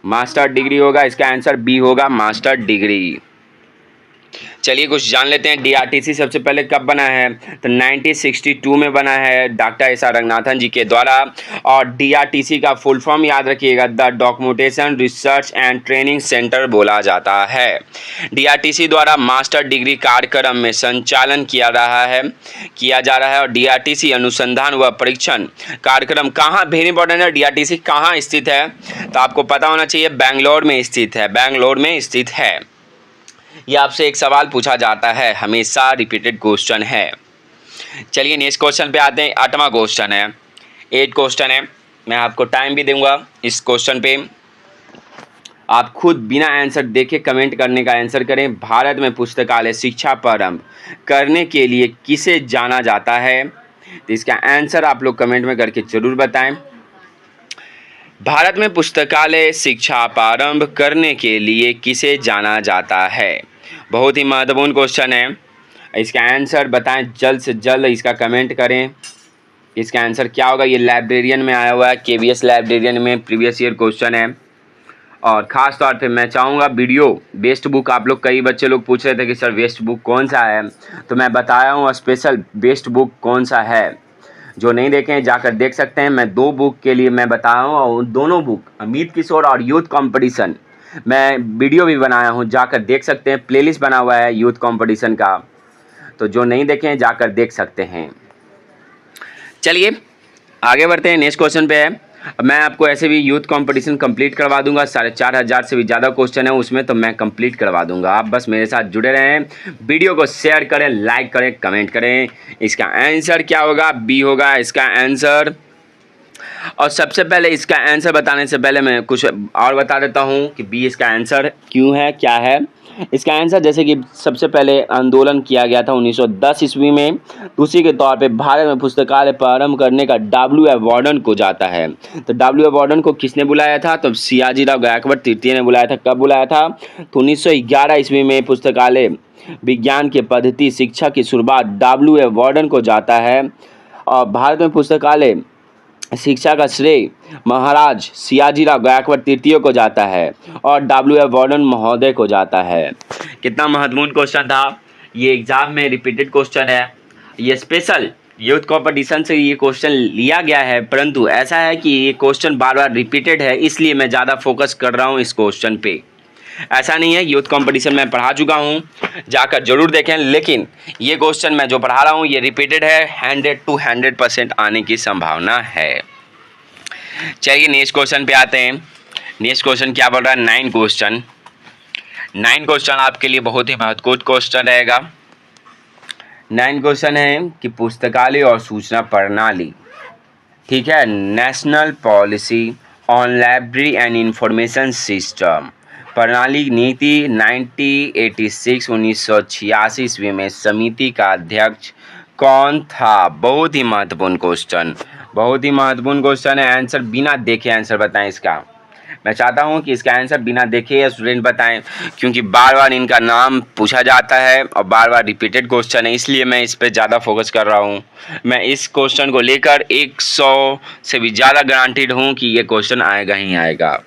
Master degree होगा इसका आंसर, बी होगा मास्टर डिग्री। चलिए कुछ जान लेते हैं डीआरटीसी सबसे पहले कब बना है, तो 1962 में बना है डॉक्टर एस आर रंगनाथन जी के द्वारा। और डीआरटीसी का फुल फॉर्म याद रखिएगा, the documentation research and training centre बोला जाता है। डीआरटीसी द्वारा मास्टर डिग्री कार्यक्रम में संचालन किया जा रहा है। और डीआरटीसी अनुसंधान व परीक्षण कार्यक्रम कहाँ, वेरी इंपॉर्टेंट है, डीआरटीसी कहाँ स्थित है, तो आपको पता होना चाहिए बैंगलोर में स्थित है, बैंगलोर में स्थित है। ये आपसे एक सवाल पूछा जाता है, हमेशा रिपीटेड क्वेश्चन है। चलिए नेक्स्ट क्वेश्चन पे आते हैं, 8वां क्वेश्चन है, 8 क्वेश्चन है। मैं आपको टाइम भी दूंगा इस क्वेश्चन पे, आप खुद बिना आंसर देखे कमेंट करने का आंसर करें। भारत में पुस्तकालय शिक्षा प्रारंभ करने के लिए किसे जाना जाता है, तो इसका आंसर आप लोग कमेंट में करके जरूर बताएं। भारत में पुस्तकालय शिक्षा प्रारंभ करने के लिए किसे जाना जाता है, बहुत ही महत्वपूर्ण क्वेश्चन है। इसका आंसर बताएं जल्द से जल्द, इसका कमेंट करें। इसका आंसर क्या होगा, ये लाइब्रेरियन में आया हुआ है, केवीएस लाइब्रेरियन में प्रीवियस ईयर क्वेश्चन है। और ख़ास तौर पे मैं चाहूँगा वीडियो बेस्ट बुक, आप लोग कई बच्चे लोग पूछ रहे थे कि सर बेस्ट बुक कौन सा है, तो मैं बताया हूँ स्पेशल बेस्ट बुक कौन सा है। जो नहीं देखे हैं जाकर देख सकते हैं। मैं 2 बुक के लिए मैं बताया हूँ, और दोनों बुक अमित किशोर और यूथ कंपटीशन मैं वीडियो भी बनाया हूँ, जाकर देख सकते हैं। प्लेलिस्ट बना हुआ है यूथ कंपटीशन का, तो जो नहीं देखे हैं जाकर देख सकते हैं। चलिए आगे बढ़ते हैं, नेक्स्ट क्वेश्चन पे है। मैं आपको ऐसे भी यूथ कंपटीशन कंप्लीट करवा दूंगा, 4500 से भी ज़्यादा क्वेश्चन है उसमें, तो मैं कंप्लीट करवा दूंगा। आप बस मेरे साथ जुड़े रहें, वीडियो को शेयर करें, लाइक करें, कमेंट करें। इसका आंसर क्या होगा, बी होगा इसका आंसर। और सबसे पहले इसका आंसर बताने से पहले मैं कुछ और बता देता हूँ कि बी इसका आंसर क्यों है, क्या है इसका आंसर। जैसे कि सबसे पहले आंदोलन किया गया था 1910 ईस्वी में, उसी के तौर पे भारत में पुस्तकालय प्रारंभ करने का W.F. वार्डन को जाता है। तो W.F. वार्डन को किसने बुलाया था, तो सियाजीराव गायकवाड़ तृतीय ने बुलाया था। कब बुलाया था, तो 1911 ईस्वी में पुस्तकालय विज्ञान के पद्धति शिक्षा की शुरुआत W.F. वार्डन को जाता है। और भारत में पुस्तकालय शिक्षा का श्रेय महाराज सियाजीराव गायकवाड़ तृतीय को जाता है और W.F. वार्डन महोदय को जाता है। कितना महत्वपूर्ण क्वेश्चन था, ये एग्जाम में रिपीटेड क्वेश्चन है। ये स्पेशल यूथ कॉम्पिटिशन से ये क्वेश्चन लिया गया है, परंतु ऐसा है कि ये क्वेश्चन बार बार रिपीटेड है, इसलिए मैं ज़्यादा फोकस कर रहा हूँ इस क्वेश्चन पे। ऐसा नहीं है, यूथ कंपटीशन में पढ़ा चुका हूँ, जाकर जरूर देखें, लेकिन ये क्वेश्चन मैं जो पढ़ा रहा हूँ ये रिपीटेड है, 100 to 100% आने की संभावना है। चलिए नेक्स्ट क्वेश्चन पे आते हैं। नेक्स्ट क्वेश्चन क्या बोल रहा है, 9 क्वेश्चन। 9 क्वेश्चन आपके लिए बहुत ही महत्वपूर्ण क्वेश्चन रहेगा। 9 क्वेश्चन है कि पुस्तकालय और सूचना प्रणाली, ठीक है, national policy on library and information system प्रणाली नीति 1986 ईस्वी में समिति का अध्यक्ष कौन था, बहुत ही महत्वपूर्ण क्वेश्चन, बहुत ही महत्वपूर्ण क्वेश्चन है। आंसर बिना देखे आंसर बताएं इसका। मैं चाहता हूं कि इसका आंसर बिना देखे स्टूडेंट बताएं, क्योंकि बार बार इनका नाम पूछा जाता है और बार बार रिपीटेड क्वेश्चन है, इसलिए मैं इस पर ज़्यादा फोकस कर रहा हूं। मैं इस क्वेश्चन को लेकर 100 से भी ज़्यादा गारंटीड हूं कि ये क्वेश्चन आएगा ही आएगा।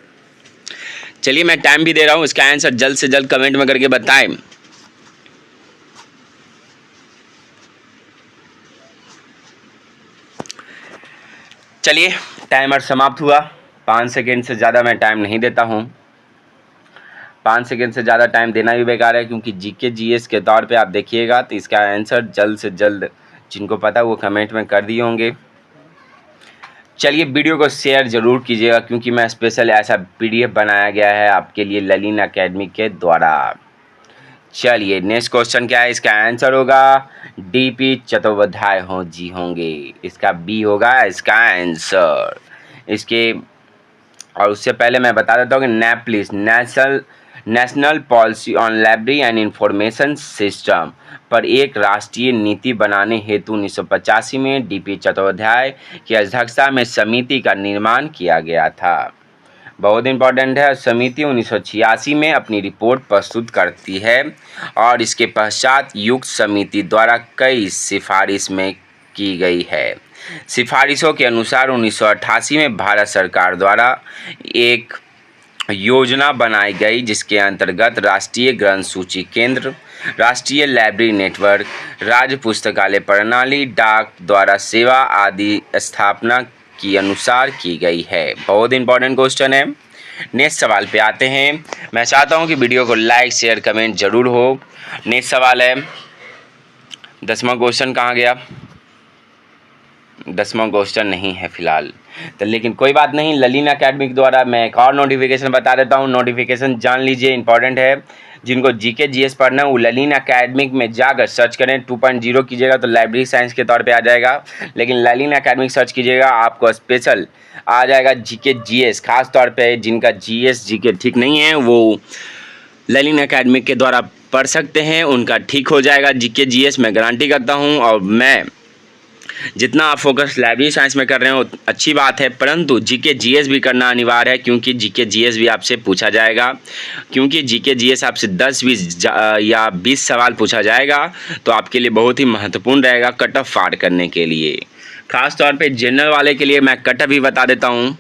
चलिए मैं टाइम भी दे रहा हूं, इसका आंसर जल्द से जल्द कमेंट में करके बताएं। चलिए टाइमर समाप्त हुआ। 5 सेकेंड से ज़्यादा मैं टाइम नहीं देता हूँ। 5 सेकेंड से ज़्यादा टाइम देना भी बेकार है, क्योंकि जीके जीएस के तौर पे आप देखिएगा तो इसका आंसर जल्द से जल्द जिनको पता वो कमेंट में कर दिए होंगे। चलिए वीडियो को शेयर ज़रूर कीजिएगा, क्योंकि मैं स्पेशल ऐसा पीडीएफ बनाया गया है आपके लिए ललिन एकेडमी के द्वारा। चलिए नेक्स्ट क्वेश्चन क्या है, इसका आंसर होगा डीपी चट्टोपाध्याय जी होंगे, इसका बी होगा इसका आंसर। इसके और उससे पहले मैं बता देता हूँ कि NAPLIS national policy on library and information system पर एक राष्ट्रीय नीति बनाने हेतु 1985 में डीपी चट्टोपाध्याय की अध्यक्षता में समिति का निर्माण किया गया था। बहुत इंपॉर्टेंट है। समिति 1986 में अपनी रिपोर्ट प्रस्तुत करती है और इसके पश्चात युक्त समिति द्वारा कई सिफारिश में की गई है। सिफारिशों के अनुसार 1988 में भारत सरकार द्वारा एक योजना बनाई गई जिसके अंतर्गत राष्ट्रीय ग्रंथ सूची केंद्र, राष्ट्रीय लाइब्रेरी नेटवर्क, राज्य पुस्तकालय प्रणाली, डाक द्वारा सेवा आदि स्थापना की अनुसार की गई है। बहुत इंपॉर्टेंट क्वेश्चन है। नेक्स्ट सवाल पे आते हैं। मैं चाहता हूं कि वीडियो को लाइक शेयर कमेंट जरूर हो। नेक्स्ट सवाल है 10वां क्वेश्चन कहाँ गया? 10वां क्वेश्चन नहीं है फिलहाल, तो लेकिन कोई बात नहीं। ललिन एकेडमिक द्वारा मैं एक और नोटिफिकेशन बता देता हूँ। नोटिफिकेशन जान लीजिए, इंपॉर्टेंट है। जिनको जीके जीएस पढ़ना है वो ललिन एकेडमिक में जाकर सर्च करें। 2.0 कीजिएगा तो लाइब्रेरी साइंस के तौर पे आ जाएगा, लेकिन ललिन एकेडमिक सर्च कीजिएगा आपको स्पेशल आ जाएगा जीके जीएस। खास तौर पे जिनका जीएस जीके ठीक नहीं है वो ललिन एकेडमिक के द्वारा पढ़ सकते हैं, उनका ठीक हो जाएगा जीके जीएस, मैं गारंटी करता हूँ। और मैं जितना आप फोकस लाइब्रेरी साइंस में कर रहे हो अच्छी बात है, परंतु जीके जीएस भी करना अनिवार्य है, क्योंकि जीके जीएस भी आपसे पूछा जाएगा। क्योंकि जीके जीएस आपसे 10-20 या 20 सवाल पूछा जाएगा, तो आपके लिए बहुत ही महत्वपूर्ण रहेगा कट ऑफ पार करने के लिए। खास तौर पे जनरल वाले के लिए मैं कट ऑफ भी बता देता हूँ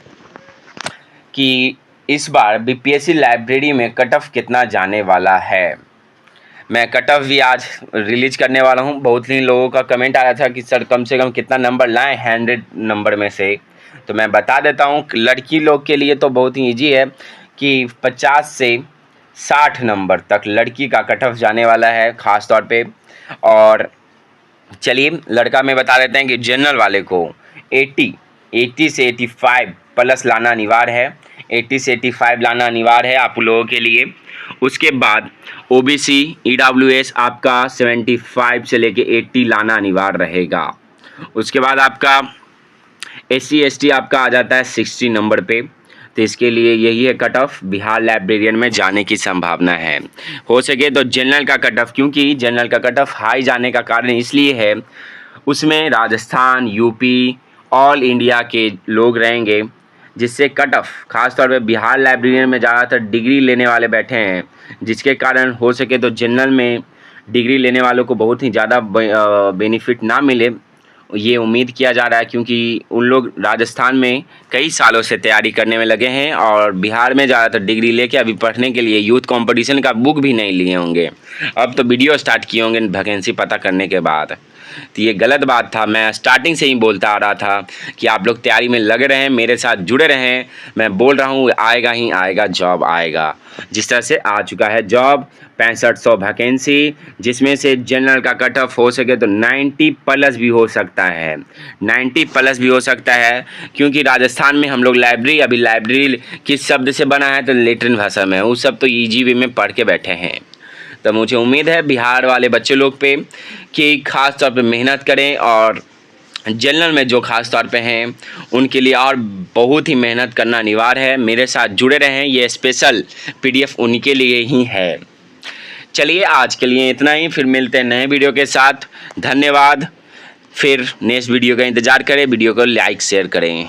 कि इस बार बीपीएससी लाइब्रेरी में कट ऑफ कितना जाने वाला है। मैं कट ऑफ भी आज रिलीज करने वाला हूं। बहुत ही लोगों का कमेंट आया था कि सर कम से कम कितना नंबर लाएं 100 नंबर में से, तो मैं बता देता हूं। लड़की लोग के लिए तो बहुत ही ईजी है कि 50 से 60 नंबर तक लड़की का कट ऑफ जाने वाला है ख़ास तौर पे। और चलिए लड़का में बता देते हैं कि जनरल वाले को 80 से 85 प्लस लाना अनिवार्य है। 80 से 85 लाना अनिवार्य है आप लोगों के लिए। उसके बाद ओबीसी ईडब्ल्यूएस आपका 75 से लेके 80 लाना अनिवार्य रहेगा। उसके बाद आपका एससी एसटी आपका आ जाता है 60 नंबर पे, तो इसके लिए यही है कट ऑफ। बिहार लाइब्रेरियन में जाने की संभावना है। हो सके तो जनरल का कट ऑफ, क्योंकि जनरल का कट ऑफ हाई जाने का कारण इसलिए है उसमें राजस्थान, यूपी, ऑल इंडिया के लोग रहेंगे, जिससे कट ऑफ खास तौर पे बिहार लाइब्रेरियन में ज़्यादातर डिग्री लेने वाले बैठे हैं, जिसके कारण हो सके तो जनरल में डिग्री लेने वालों को बहुत ही ज़्यादा बेनिफिट ना मिले, ये उम्मीद किया जा रहा है। क्योंकि उन लोग राजस्थान में कई सालों से तैयारी करने में लगे हैं और बिहार में ज़्यादातर डिग्री लेके अभी पढ़ने के लिए यूथ कंपटीशन का बुक भी नहीं लिए होंगे। अब तो वीडियो स्टार्ट किए होंगे वैकेंसी पता करने के बाद। तो ये गलत बात था। मैं स्टार्टिंग से ही बोलता आ रहा था कि आप लोग तैयारी में लगे रहें, मेरे साथ जुड़े रहें। मैं बोल रहा हूँ आएगा ही आएगा, जॉब आएगा। जिस तरह से आ चुका है जॉब 6500 वैकेंसी, जिसमें से जनरल का कट ऑफ हो सके तो 90 प्लस भी हो सकता है। 90 प्लस भी हो सकता है, क्योंकि राजस्थान में हम लोग अभी लाइब्रेरी किस शब्द से बना है तो लेटरिन भाषा में, उस सब तो ईजी वे में पढ़ के बैठे हैं। तो मुझे उम्मीद है बिहार वाले बच्चे लोग पे कि खास तौर पे मेहनत करें, और जनरल में जो खास तौर पे हैं उनके लिए और बहुत ही मेहनत करना अनिवार्य है। मेरे साथ जुड़े रहें, ये स्पेशल पीडीएफ उनके लिए ही है। चलिए आज के लिए इतना ही, फिर मिलते हैं नए वीडियो के साथ। धन्यवाद। फिर नेक्स्ट वीडियो का इंतज़ार करें, वीडियो को लाइक शेयर करें।